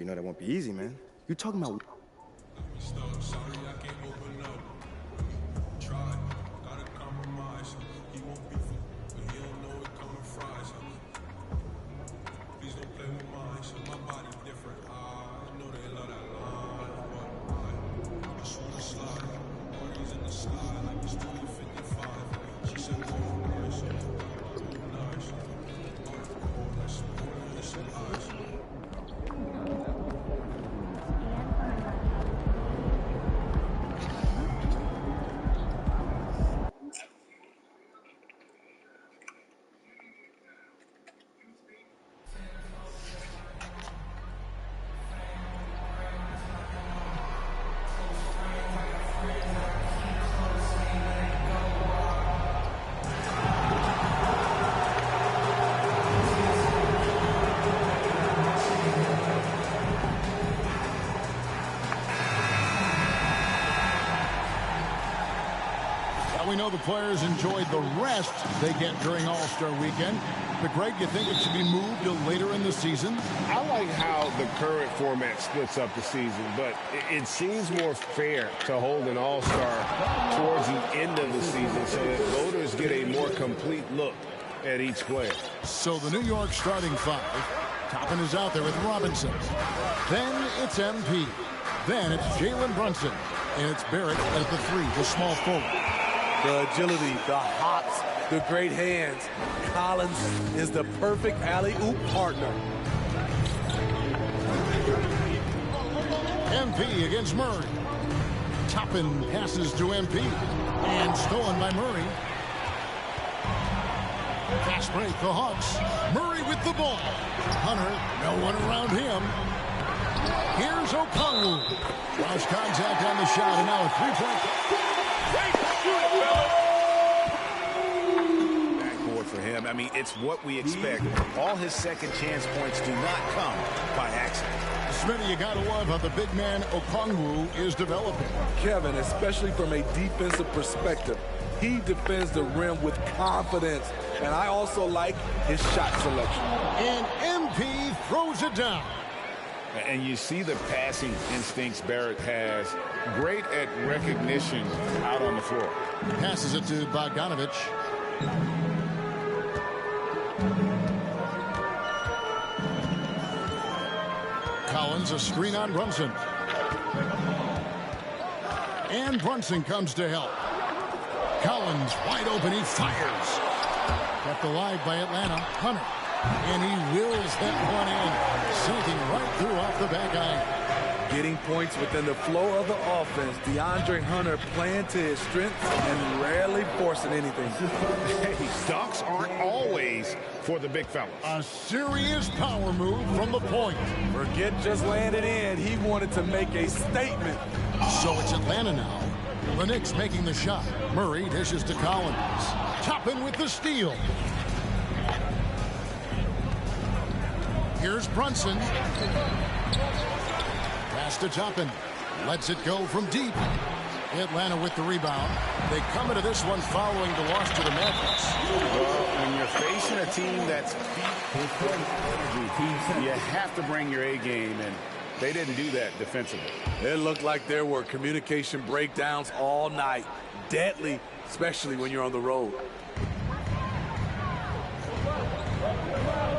You know that won't be easy, man. You talking about... Sorry, I can't open up. Try, gotta compromise. He won't be for, but he don't know it coming fries. Please don't play with mine. So my body different. I know they love that line. I just wanna slide. Parties in the sky like it's 2055. She said, oh, nice. Nice. Oh, that's more than some eyes. We know the players enjoyed the rest they get during All-Star Weekend. But, Greg, you think it should be moved to later in the season? I like how the current format splits up the season, but it seems more fair to hold an All-Star towards the end of the season so that voters get a more complete look at each player. So the New York starting five. Toppin is out there with Robinson. Then it's MP. Then it's Jalen Brunson. And it's Barrett at the three, the small forward. The agility, the hops, the great hands. Collins is the perfect alley-oop partner. MP against Murray. Toppin passes to MP. And stolen by Murray. Fast break, the Hawks. Murray with the ball. Hunter, no one around him. Here's Okongwu. Lost contact on the shot, and now a three-point. Backboard for him. I mean, it's what we expect. All his second chance points do not come by accident. Smitty, you gotta love how the big man Okongwu is developing. Kevin, especially from a defensive perspective, he defends the rim with confidence. And I also like his shot selection. And MP throws it down. And you see the passing instincts Barrett has. Great at recognition out on the floor. Passes it to Bogdanovich. Collins, a screen on Brunson. And Brunson comes to help. Collins wide open, he fires. Kept alive by Atlanta. Hunter. And he wills that one in, sinking right through off the back iron. Getting points within the flow of the offense. DeAndre Hunter playing to his strengths and rarely forcing anything. Hey, dunks aren't always for the big fellas. A serious power move from the point. Forget just laying it in. He wanted to make a statement. So it's Atlanta now. The Knicks making the shot. Murray dishes to Collins. Toppin with the steal. Here's Brunson. Pass to Toppin. Lets it go from deep. Atlanta with the rebound. They come into this one following the loss to the Mavericks. Well, when you're facing a team that's energy, you have to bring your A game, and they didn't do that defensively. It looked like there were communication breakdowns all night. Deadly, especially when you're on the road.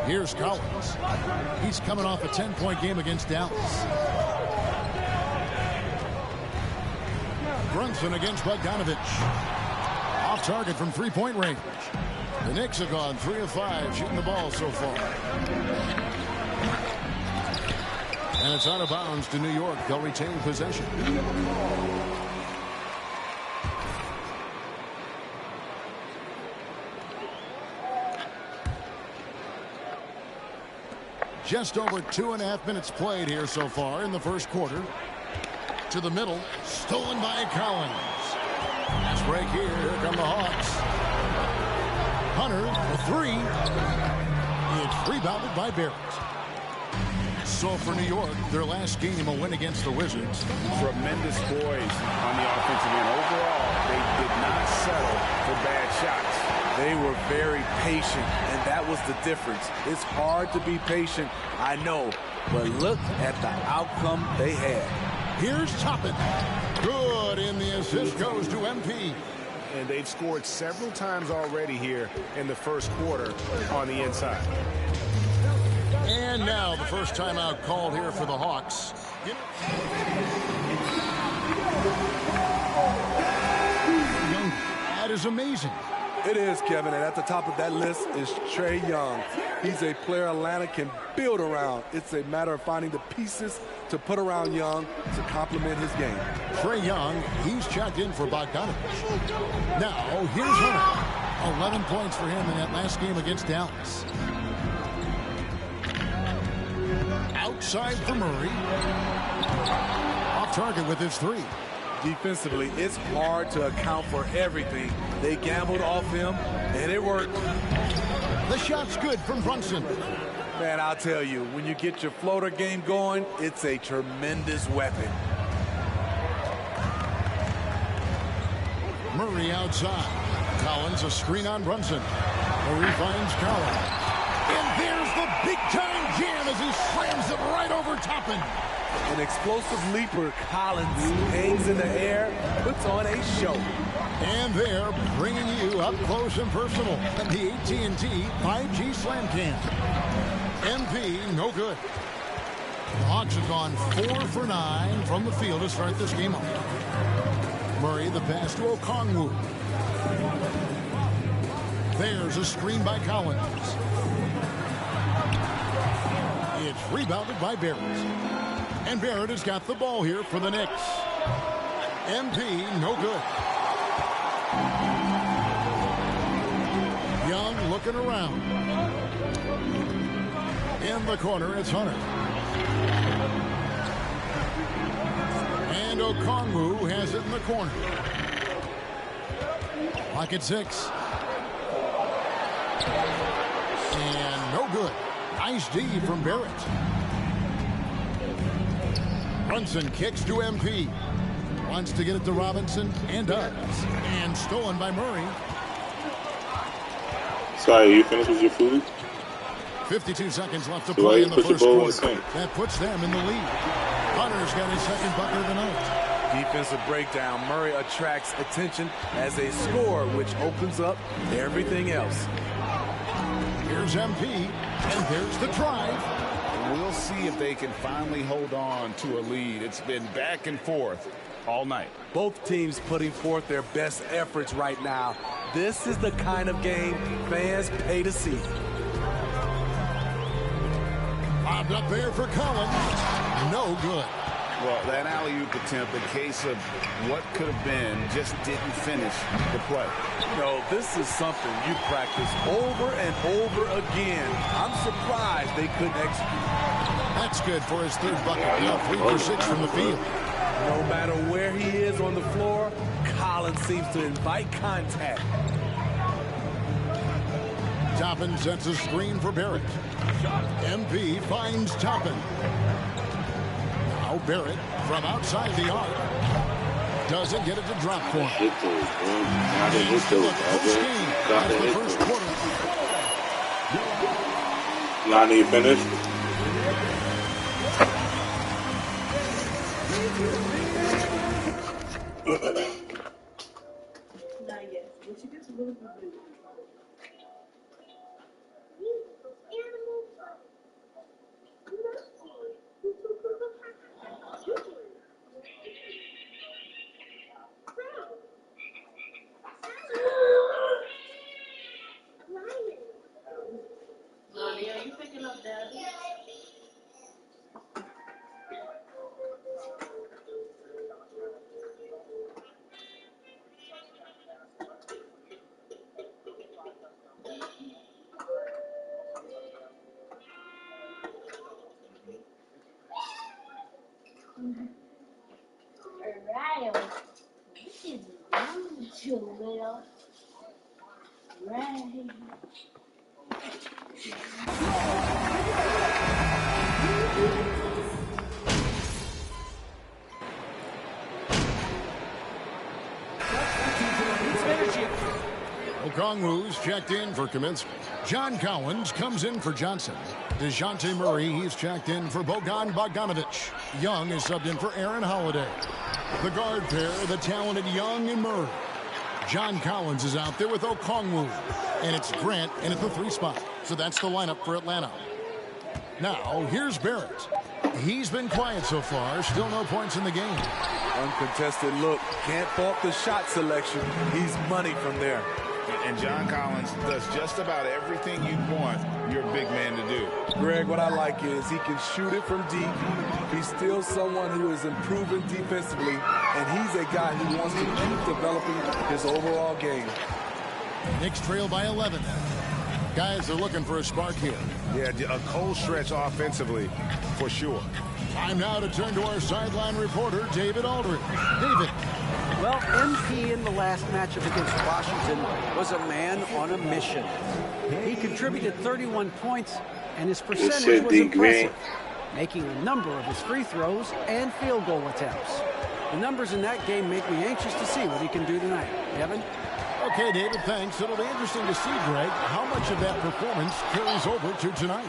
Here's Collins. He's coming off a 10-point game against Dallas. Brunson against Bogdanovich. Off target from three-point range. The Knicks have gone 3 of 5 shooting the ball so far. And it's out of bounds to New York. They'll retain possession. Just over 2.5 minutes played here so far in the first quarter. To the middle, stolen by Collins. That's break here. Here come the Hawks. Hunter, the three. It's rebounded by Barrett. So for New York, their last game, a win against the Wizards. Tremendous poise on the offensive end. Overall, they did not settle for bad shots. They were very patient, and that was the difference. It's hard to be patient, I know, but look at the outcome they had. Here's Toppin. Good, and the assist goes to MP. And they've scored several times already here in the first quarter on the inside. And now the first timeout called here for the Hawks. That is amazing. It is, Kevin, and at the top of that list is Trae Young. He's a player Atlanta can build around. It's a matter of finding the pieces to put around Young to complement his game. Trae Young, he's checked in for Bogdanovich. Now, here's Hunter. 11 points for him in that last game against Dallas. Outside for Murray. Off target with his three. Defensively, it's hard to account for everything. They gambled off him, and it worked. The shot's good from Brunson. Man, I'll tell you, when you get your floater game going, it's a tremendous weapon. Murray outside. Collins a screen on Brunson. Murray finds Collins. And there's the big-time jam as he slams it right over Toppin. An explosive leaper, Collins hangs in the air, puts on a show. And they're bringing you up close and personal at the AT&T 5G Slam Cam. MP, no good. The Hawks have gone 4 for 9 from the field to start this game off. Murray, the pass to Okongwu. There's a screen by Collins. It's rebounded by Barrett. And Barrett has got the ball here for the Knicks. MP, no good. Young looking around. In the corner, it's Hunter. And Okongwu has it in the corner. Clock at 6. And no good. Nice D from Barrett. Brunson kicks to MP. Wants to get it to Robinson, and does. And stolen by Murray. Sorry, you finished with your food? 52 seconds left to play in the first quarter. That puts them in the lead. Hunter's got his second bucket of the night. Defensive breakdown. Murray attracts attention as a scorer, which opens up everything else. Here's MP, and there's the drive. We'll see if they can finally hold on to a lead. It's been back and forth all night. Both teams putting forth their best efforts right now. This is the kind of game fans pay to see. Bobbed up there for Collins. No good. Well, that alley-oop attempt, the case of what could have been, just didn't finish the play. You know, this is something you practice over and over again. I'm surprised they couldn't execute. That's good for his third bucket. Now 3 for 6 from the field. No matter where he is on the floor, Collins seems to invite contact. Toppin sets a screen for Barrett. MP finds Toppin. Now Barrett from outside the arc. Doesn't get it to drop for him. He's still at full steam as the first quarter. Lonnie finished. Okongwu's checked in for Kaminsky. John Collins comes in for Johnson. DeJounte Murray, he's checked in for Bogdan Bogdanovic. Young is subbed in for Aaron Holiday. The guard pair, the talented Young and Murray. John Collins is out there with Okongwu. And it's Grant in at the 3 spot. So that's the lineup for Atlanta. Now, here's Barrett. He's been quiet so far. Still no points in the game. Uncontested look. Can't fault the shot selection. He's money from there. And John Collins does just about everything you want your big man to do. Greg, what I like is he can shoot it from deep. He's still someone who is improving defensively, and he's a guy who wants to keep developing his overall game. Knicks trail by 11. Guys are looking for a spark here. Yeah, a cold stretch offensively, for sure. Time now to turn to our sideline reporter, David Aldridge. David. Well, MP in the last matchup against Washington was a man on a mission. He contributed 31 points, and his percentage was impressive, making a number of his free throws and field goal attempts. The numbers in that game make me anxious to see what he can do tonight. Kevin? Okay, David, thanks. It'll be interesting to see, Greg, how much of that performance carries over to tonight.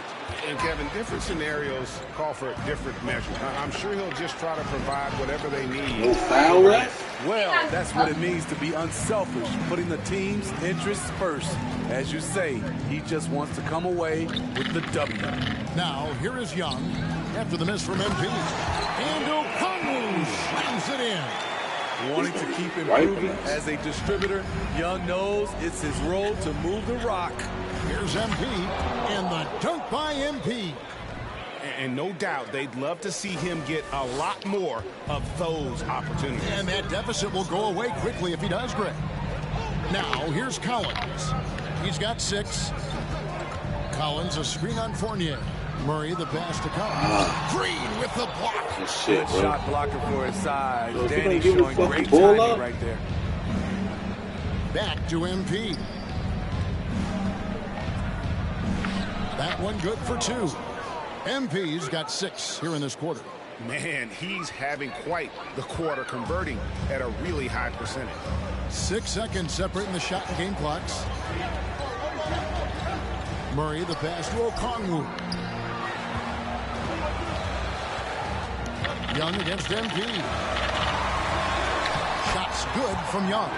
And, Kevin, different scenarios call for different measures. I'm sure he'll just try to provide whatever they need. No foul, ref? Well, that's what it means to be unselfish, putting the team's interests first. As you say, he just wants to come away with the W. Now, here is Young after the miss from MP. And Okongwu slams it in. Wanting to keep improving as a distributor, Young knows it's his role to move the rock. Here's MP, and the dunk by MP. And no doubt they'd love to see him get a lot more of those opportunities. And that deficit will go away quickly if he does, Greg. Now, here's Collins. He's got 6. Collins, a screen on Fournier. Murray, the pass to Collins. Green with the block. Good shot blocker for his size. Danny showing great timing right there. Back to MP. That one good for 2. MP's got 6 here in this quarter. Man, he's having quite the quarter, converting at a really high percentage. 6 seconds separating the shot and game clocks. Murray, the pass to Okongwu. Young against MP. Shots good from Young.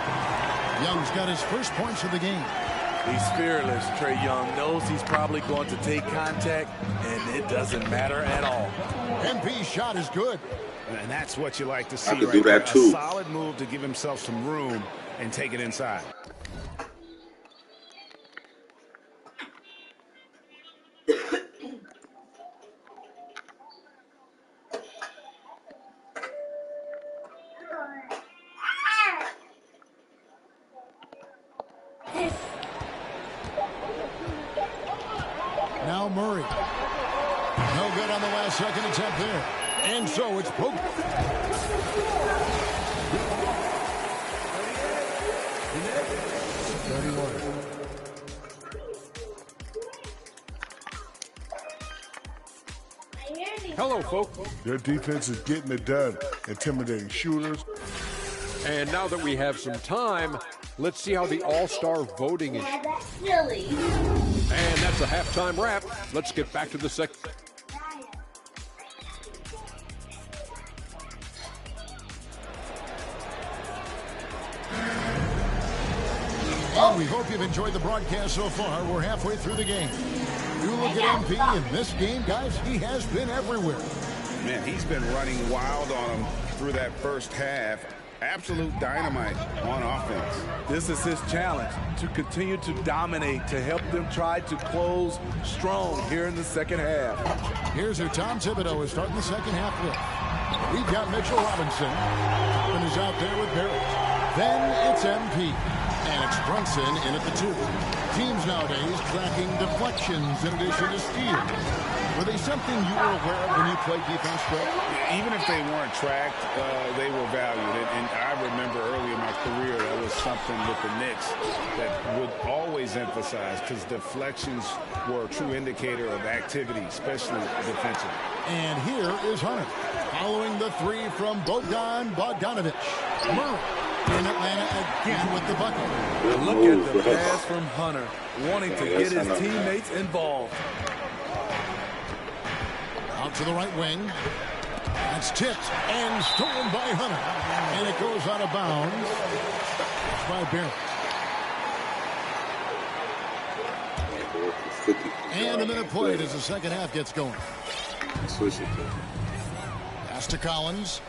Young's got his first points of the game. He's fearless. Trae Young knows he's probably going to take contact, and it doesn't matter at all. MP's shot is good. And that's what you like to see, I could right do there. that too. A solid move to give himself some room and take it inside. Now Murray. No good on the last second attempt there. And so it's poked. Hello, folks. Their defense is getting it done, intimidating shooters. And now that we have some time, let's see how the All-Star voting is. And that's a halftime wrap. Let's get back to the second. And we hope you've enjoyed the broadcast so far. We're halfway through the game. You look at MP in this game, guys, he has been everywhere. Man, he's been running wild on him through that first half. Absolute dynamite on offense. This is his challenge, to continue to dominate, to help them try to close strong here in the second half. Here's who Tom Thibodeau is starting the second half with. We've got Mitchell Robinson. Toppin is out there with Barrett. Then it's MP. And it's Brunson in at the 2. Teams nowadays tracking deflections in addition to steals. Were they something you were aware of when you played defense, Greg? Even if they weren't tracked, they were valued. And I remember early in my career, that was something with the Knicks that would always emphasize, because deflections were a true indicator of activity, especially defensively. And here is Hunter, following the 3 from Bogdan Bogdanovic. Murray. in Atlanta again with the bucket. Look at the pass from Hunter, wanting to get his teammates involved. Out to the right wing. That's tipped and stolen by Hunter. And it goes out of bounds. It's by Barrett. And a minute played as the second half gets going. Switch it. Pass to Collins.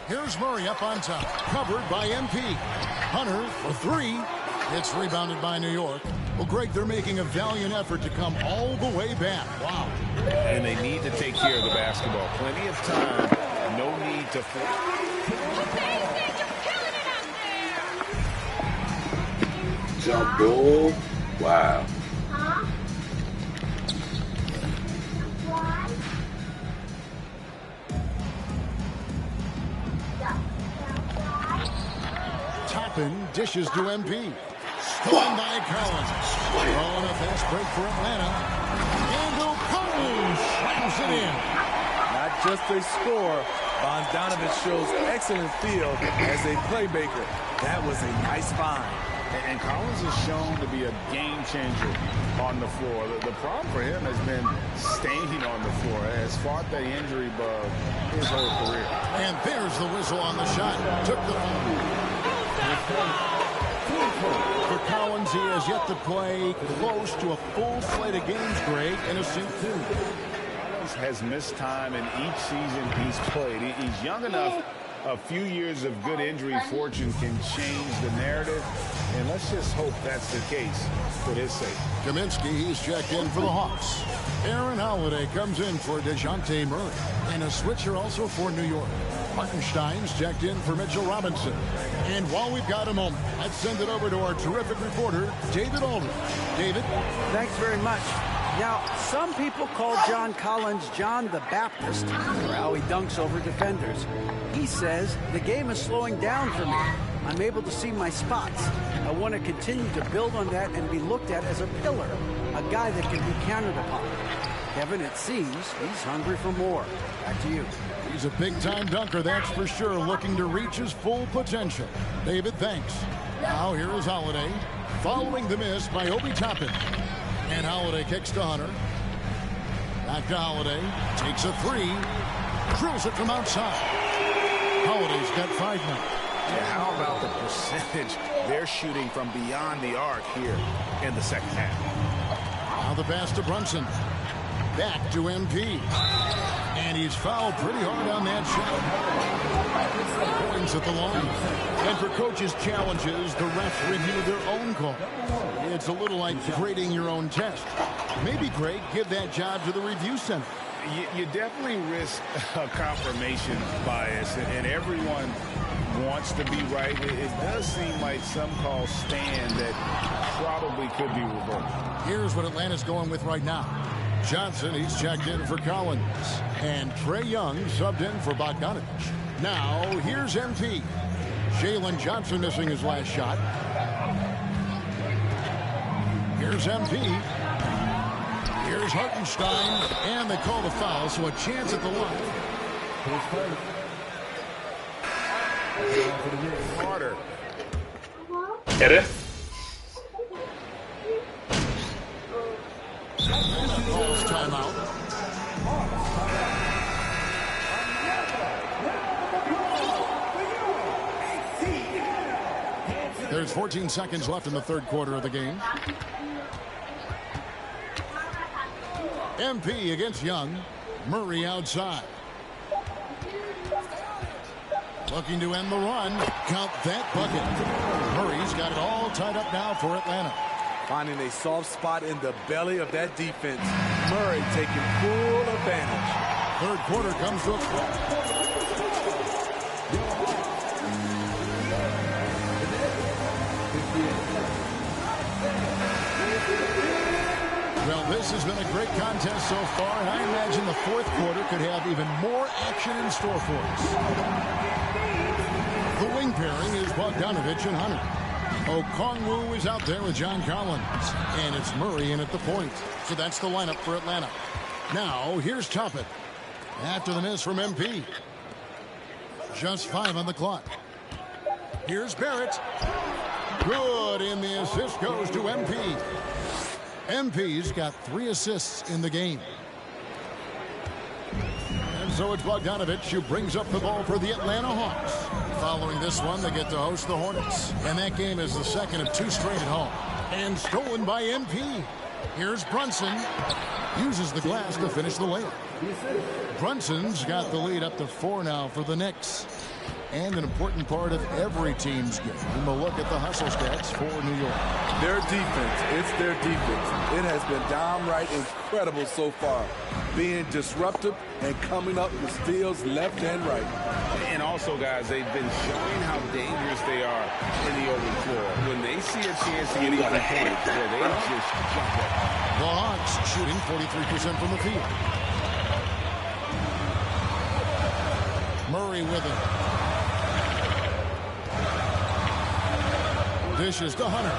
Here's Murray up on top. Covered by MP. Hunter for three. It's rebounded by New York. Well, Greg, they're making a valiant effort to come all the way back. Wow. And they need to take care of the basketball. Plenty of time. No need to jump ball. Wow. Toppin dishes to MP. Stolen by Collins. Oh, and a fast break for Atlanta. And Collins slams it in. Not just a score, Bogdanovich shows excellent field as a playmaker. That was a nice find. And Collins is shown to be a game changer on the floor. The problem for him has been staying on the floor. Has fought the injury bug his whole career. And there's the whistle on the shot. Took the For Collins, he has yet to play close to a full slate of games, Greg, in a suit too. Collins has missed time in each season he's played. He's young enough. A few years of good injury fortune can change the narrative, and let's just hope that's the case for his sake. Kaminsky, he's checked in for the Hawks. Aaron Holiday comes in for DeJounte Murray, and a switcher also for New York. Hartenstein's checked in for Mitchell Robinson. And while we've got a moment, let's send it over to our terrific reporter, David Aldridge. David? Thanks very much. Now, some people call John Collins John the Baptist for how he dunks over defenders. He says, the game is slowing down for me. I'm able to see my spots. I want to continue to build on that and be looked at as a pillar, a guy that can be counted upon. Kevin, it seems he's hungry for more. Back to you. He's a big-time dunker, that's for sure, looking to reach his full potential. David, thanks. Now here is Holiday, following the miss by Obi Toppin. And Holiday kicks to Hunter. Back to Holiday. Takes a three. Drills it from outside. Holiday's got 5 now. Yeah, how about the percentage they're shooting from beyond the arc here in the second half? Now the pass to Brunson. Back to MP. And he's fouled pretty hard on that shot. Points at the line. And for coaches' challenges, the refs review their own call. It's a little like grading your own test. Maybe, Greg, give that job to the review center. You definitely risk a confirmation bias, and everyone wants to be right. It does seem like some calls stand that probably could be reversed. Here's what Atlanta's going with right now. Johnson, he's checked in for Collins. And Trae Young subbed in for Bogdanovich. Now, here's MP. Jalen Johnson missing his last shot. Here's MP. Here's Hartenstein. And they call the foul, so a chance at the line. Carter. Get it? Calls timeout. There's 14 seconds left in the third quarter of the game. MP against Young. Murray outside. Looking to end the run. Count that bucket. Murray's got it all tied up now for Atlanta. Finding a soft spot in the belly of that defense. Murray taking full advantage. Third quarter comes to a close. Well, this has been a great contest so far, and I imagine the fourth quarter could have even more action in store for us. The wing pairing is Bogdanovich and Hunter. Okongwu is out there with John Collins, and it's Murray in at the point. So that's the lineup for Atlanta. Now, here's Toppin. After the miss from MP. Just 5 on the clock. Here's Barrett. Good, and the assist goes to MP. MP's got 3 assists in the game. And so it's Bogdanovich who brings up the ball for the Atlanta Hawks. Following this one, they get to host the Hornets. And that game is the second of 2 straight at home. And stolen by MP. Here's Brunson. Uses the glass to finish the layup. Brunson's got the lead up to 4 now for the Knicks. And an important part of every team's game. A look at the hustle stats for New York. Their defense, it's their defense. It has been downright incredible so far. Being disruptive and coming up with steals left and right. And also, guys, they've been showing how dangerous they are in the open floor. When they see a chance to get even points, they just jump it. The Hawks shooting 43% from the field. Murray with it. Dishes to Hunter.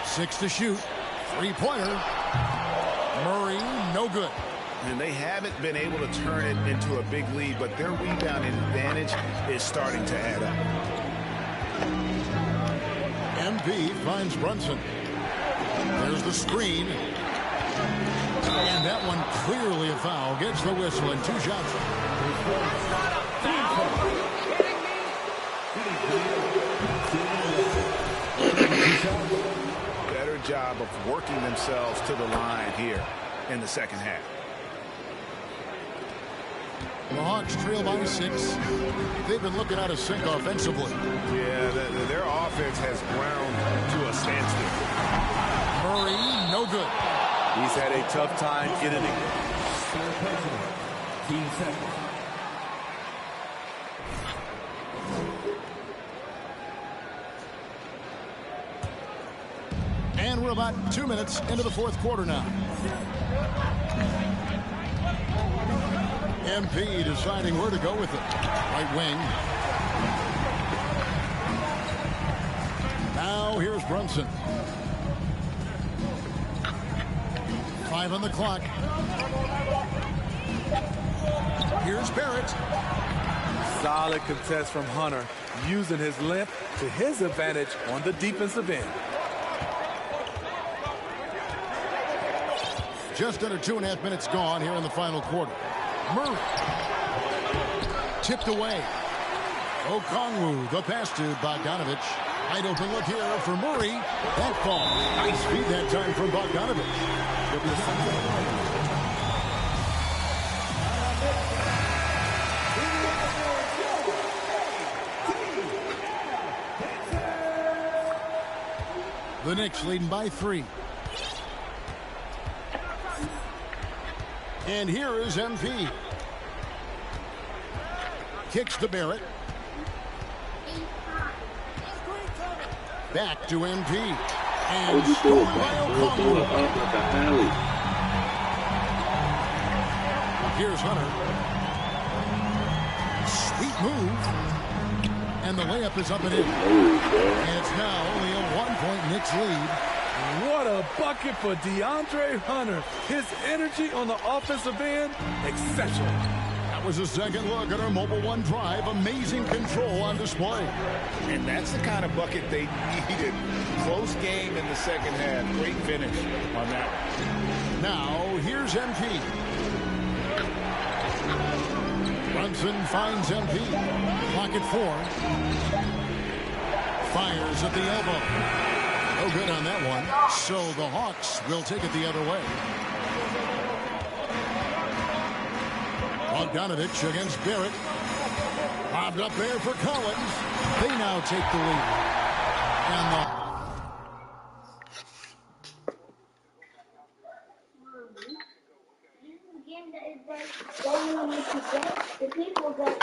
6 to shoot. 3-pointer. Murray, no good. And they haven't been able to turn it into a big lead, but their rebounding advantage is starting to add up. MP finds Brunson. There's the screen. And that one clearly a foul. Gets the whistle and 2 shots. Better job of working themselves to the line here in the second half. The Hawks trail by 6. They've been looking out of sync offensively. Yeah, their offense has ground to a standstill. Murray, no good. He's had a tough time getting it. And we're about 2 minutes into the 4th quarter now. MP deciding where to go with it. Right wing. Now here's Brunson. 5 on the clock. Here's Barrett. Solid contest from Hunter, using his length to his advantage on the defensive end. Just under 2.5 minutes gone here in the final quarter. Murray. Tipped away. Okongwu, the pass to Bogdanovich. Wide open look here for Murray. That fall. Nice feed that time from Bogdanovich. The Knicks leading by 3. And here is MP. Kicks to Barrett. Back to MP. And stolen by Okongwu. Here's Hunter. Sweet move. And the layup is up and in. And it's now only a 1-point Knicks lead. What a bucket for DeAndre Hunter. His energy on the offensive end, exceptional. That was a second look at our Mobile One drive. Amazing control on display. And that's the kind of bucket they needed. Close game in the second half. Great finish on that one. Now, here's MP. Brunson finds MP. Clock at 4. Fires at the elbow. No good on that one. So the Hawks will take it the other way. Bogdanovich against Barrett. Bobbed up there for Collins. They now take the lead. And the people that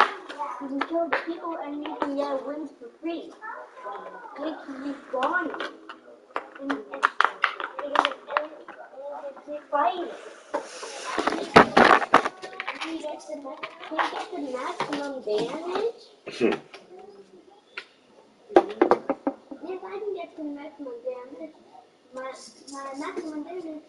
you can kill the people and you can get wins for free. They can be gone. And they fight. He gets the maximum damage. If I can get the maximum damage, my maximum damage